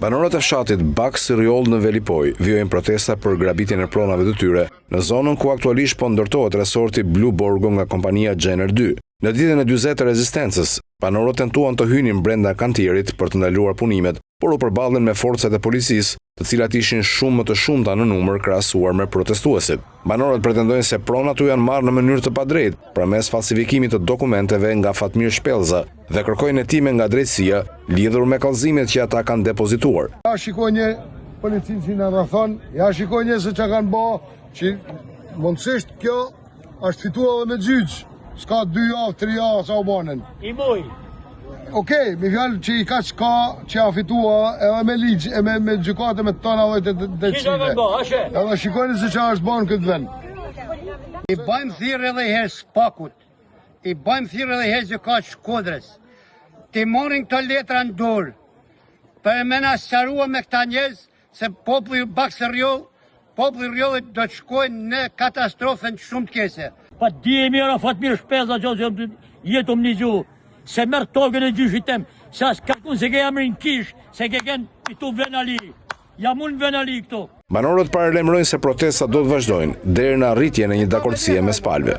Banorët e fshatit Baks Rjoll në Velipoj vjojnë protesta për grabitjen e pronave të tyre në zonën ku aktualisht po ndërtohet resorti Blue Borgo nga kompania Gjener 2. Në ditën e 40 të rezistencës, banorët tentuan të hynin brenda kantierit për të ndaluar punimet, por u përballën me forcat e policisë, të cilat ishin shumë më të shumta në numër krahasuar me protestuesit. Banorët pretendojnë se pronat u janë marrë në mënyrë të padrejtë përmes falsifikimit të dokumenteve nga Fatmir Shpellza dhe kërkojnë hetime nga drejtësia lidhur me kallëzimet që ata kanë depozituar. Ja shikoj një policinë që na rrethon, ja shikoj një se çka kanë bë, që mundësisht kjo është fituar me gjyq. S'ka 2 javë, 3 javë sa u banën. I moj. Okej, mi fjalë që i ka çka që ja fitua edhe me ligj, e me gjykate me tona vojtë decime. Edhe shikojnë se çfarë është bën këtë vend. I bajmë thirrje edhe herë Spakut. I bajmë thirrje edhe herë gjykat Shkodrës. Ti marrin këto letra në dorë. Për me na sqarua me këta njerëz se populli Baks Rjollit do të shkojnë në katastrofën shumë të keqe. Pa di e mira Fatmir Shpellza që jetum një gjuhë, se merë togën e gjyshit tem, se as kakun se ke jamrin kish, se ke ken këtu Venali. Jam unë Venali këtu. Banorët paralajmërojnë se protestat do të vazhdojnë deri në arritjen e një dakordësie mes palëve.